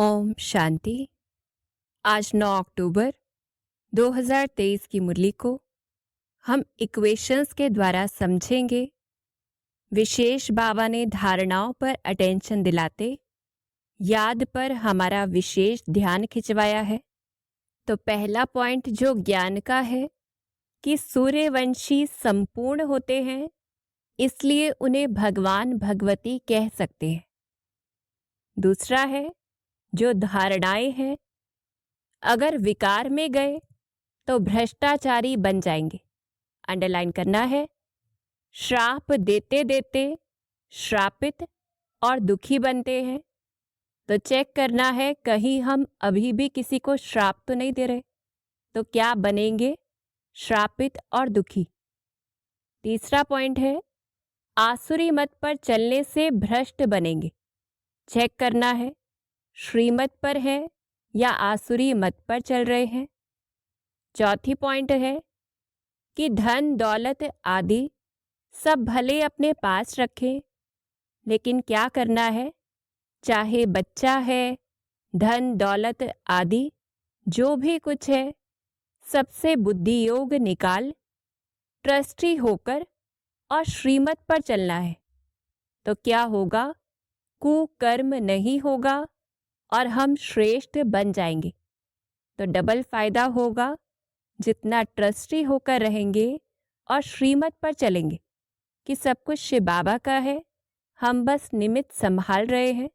ओम शांति। आज 9 अक्टूबर 2023 की मुरली को हम इक्वेशंस के द्वारा समझेंगे। विशेष बाबा ने धारणाओं पर अटेंशन दिलाते याद पर हमारा विशेष ध्यान खिंचवाया है। तो पहला पॉइंट जो ज्ञान का है कि सूर्यवंशी संपूर्ण होते हैं, इसलिए उन्हें भगवान भगवती कह सकते हैं। दूसरा है जो धारणाएं हैं, अगर विकार में गए तो भ्रष्टाचारी बन जाएंगे। अंडरलाइन करना है। श्राप देते देते श्रापित और दुखी बनते हैं, तो चेक करना है कहीं हम अभी भी किसी को श्राप तो नहीं दे रहे, तो क्या बनेंगे? श्रापित और दुखी। तीसरा पॉइंट है आसुरी मत पर चलने से भ्रष्ट बनेंगे। चेक करना है श्रीमत पर है या आसुरी मत पर चल रहे हैं। चौथी पॉइंट है कि धन दौलत आदि सब भले अपने पास रखें, लेकिन क्या करना है? चाहे बच्चा है, धन दौलत आदि जो भी कुछ है, सबसे बुद्धि योग निकाल ट्रस्टी होकर और श्रीमत पर चलना है। तो क्या होगा? कुकर्म नहीं होगा और हम श्रेष्ठ बन जाएंगे। तो डबल फायदा होगा, जितना ट्रस्टी होकर रहेंगे और श्रीमत पर चलेंगे कि सब कुछ शिव बाबा का है, हम बस निमित्त संभाल रहे हैं।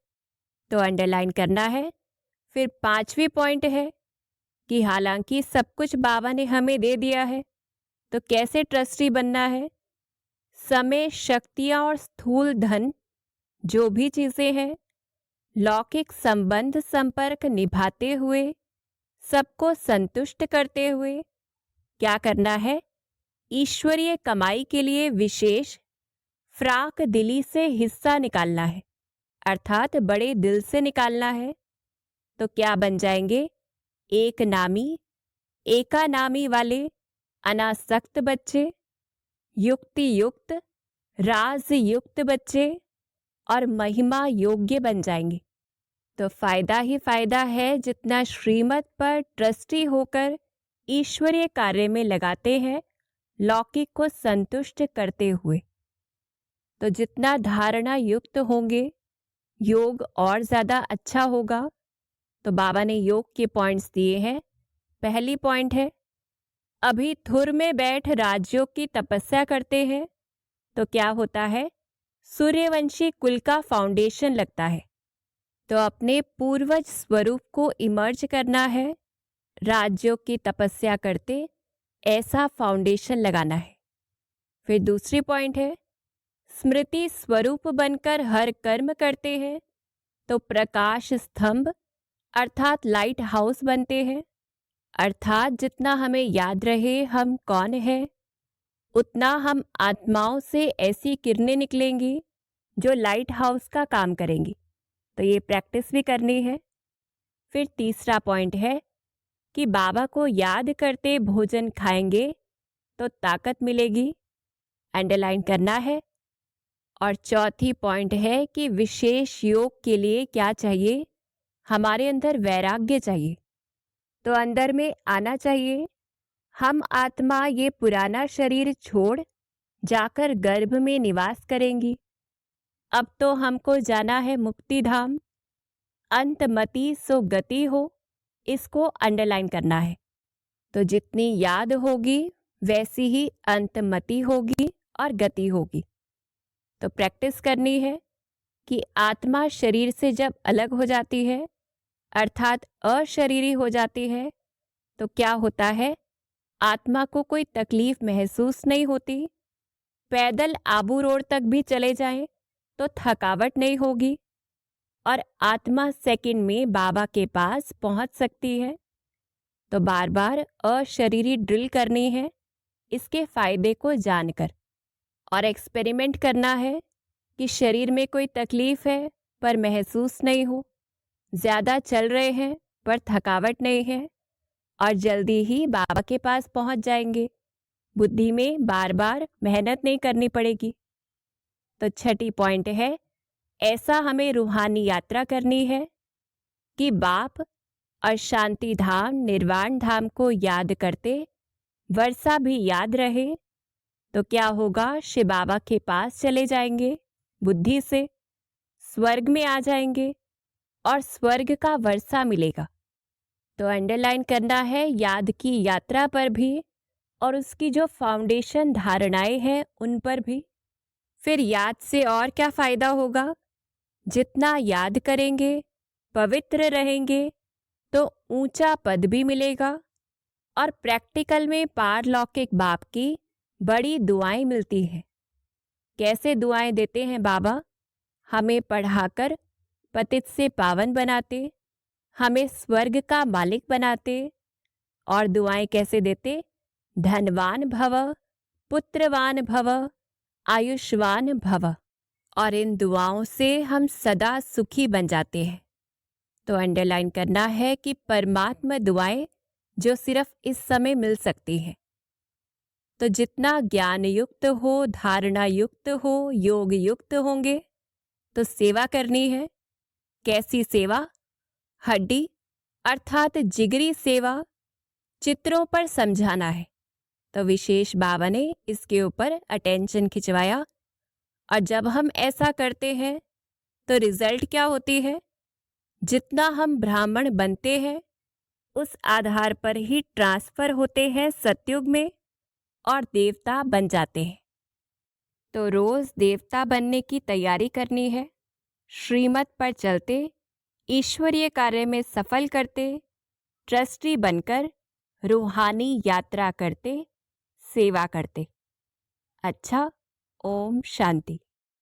तो अंडरलाइन करना है। फिर पांचवी पॉइंट है कि हालांकि सब कुछ बाबा ने हमें दे दिया है, तो कैसे ट्रस्टी बनना है? समय, शक्तियां और स्थूल धन जो भी चीजें हैं, लौकिक संबंध संपर्क निभाते हुए, सबको संतुष्ट करते हुए क्या करना है? ईश्वरीय कमाई के लिए विशेष फ्राक दिली से हिस्सा निकालना है, अर्थात बड़े दिल से निकालना है। तो क्या बन जाएंगे? एक नामी, एका नामी वाले अनासक्त बच्चे, युक्ति युक्त, राज युक्त बच्चे और महिमा योग्य बन जाएंगे। तो फायदा ही फायदा है, जितना श्रीमत पर ट्रस्टी होकर ईश्वरीय कार्य में लगाते हैं, लौकिक को संतुष्ट करते हुए। तो जितना धारणा युक्त होंगे, योग और ज्यादा अच्छा होगा। तो बाबा ने योग के पॉइंट्स दिए हैं। पहली पॉइंट है अभी थुर में बैठ राजयोग की तपस्या करते हैं, तो क्या होता है? सूर्यवंशी कुल का फाउंडेशन लगता है। तो अपने पूर्वज स्वरूप को इमर्ज करना है, राजयोग की तपस्या करते ऐसा फाउंडेशन लगाना है। फिर दूसरी पॉइंट है स्मृति स्वरूप बनकर हर कर्म करते हैं, तो प्रकाश स्तंभ अर्थात लाइट हाउस बनते हैं। अर्थात जितना हमें याद रहे हम कौन हैं, उतना हम आत्माओं से ऐसी किरणें निकलेंगी जो लाइट हाउस का काम करेंगी। तो ये प्रैक्टिस भी करनी है। फिर तीसरा पॉइंट है कि बाबा को याद करते भोजन खाएंगे तो ताकत मिलेगी। अंडरलाइन करना है। और चौथी पॉइंट है कि विशेष योग के लिए क्या चाहिए? हमारे अंदर वैराग्य चाहिए। तो अंदर में आना चाहिए, हम आत्मा ये पुराना शरीर छोड़ जाकर गर्भ में निवास करेंगी। अब तो हमको जाना है मुक्ति धाम। अंतमति सो गति हो, इसको अंडरलाइन करना है। तो जितनी याद होगी वैसी ही अंतमति होगी और गति होगी। तो प्रैक्टिस करनी है कि आत्मा शरीर से जब अलग हो जाती है, अर्थात अशरीरी हो जाती है, तो क्या होता है? आत्मा को कोई तकलीफ महसूस नहीं होती। पैदल आबू रोड तक भी चले जाएं तो थकावट नहीं होगी और आत्मा सेकंड में बाबा के पास पहुंच सकती है। तो बार बार अशरीरी ड्रिल करनी है, इसके फायदे को जानकर, और एक्सपेरिमेंट करना है कि शरीर में कोई तकलीफ है पर महसूस नहीं हो, ज़्यादा चल रहे हैं पर थकावट नहीं है, और जल्दी ही बाबा के पास पहुंच जाएंगे। बुद्धि में बार बार मेहनत नहीं करनी पड़ेगी। तो छठी पॉइंट है ऐसा हमें रूहानी यात्रा करनी है कि बाप और शांति धाम निर्वाण धाम को याद करते वर्षा भी याद रहे तो क्या होगा, शिव बाबा के पास चले जाएंगे, बुद्धि से स्वर्ग में आ जाएंगे और स्वर्ग का वर्षा मिलेगा। तो अंडरलाइन करना है याद की यात्रा पर भी और उसकी जो फाउंडेशन धारणाएं हैं उन पर भी। फिर याद से और क्या फायदा होगा, जितना याद करेंगे पवित्र रहेंगे तो ऊंचा पद भी मिलेगा और प्रैक्टिकल में पारलौकिक बाप की बड़ी दुआएं मिलती हैं। कैसे दुआएं देते हैं बाबा? हमें पढ़ाकर पतित से पावन बनाते, हमें स्वर्ग का मालिक बनाते। और दुआएं कैसे देते? धनवान भव, पुत्रवान भव, आयुष्मान भव। और इन दुआओं से हम सदा सुखी बन जाते हैं। तो अंडरलाइन करना है कि परमात्मा दुआएं जो सिर्फ इस समय मिल सकती हैं। तो जितना ज्ञान युक्त हो, धारणा युक्त हो, योग युक्त होंगे तो सेवा करनी है। कैसी सेवा? हड्डी अर्थात जिगरी सेवा चित्रों पर समझाना है। तो विशेष बाबा ने इसके ऊपर अटेंशन खिंचवाया। और जब हम ऐसा करते हैं तो रिजल्ट क्या होती है? जितना हम ब्राह्मण बनते हैं उस आधार पर ही ट्रांसफर होते हैं सतयुग में और देवता बन जाते हैं। तो रोज देवता बनने की तैयारी करनी है। श्रीमत पर चलते, ईश्वरीय कार्य में सफल करते, ट्रस्टी बनकर रूहानी यात्रा करते, सेवा करते। अच्छा, ओम शांति।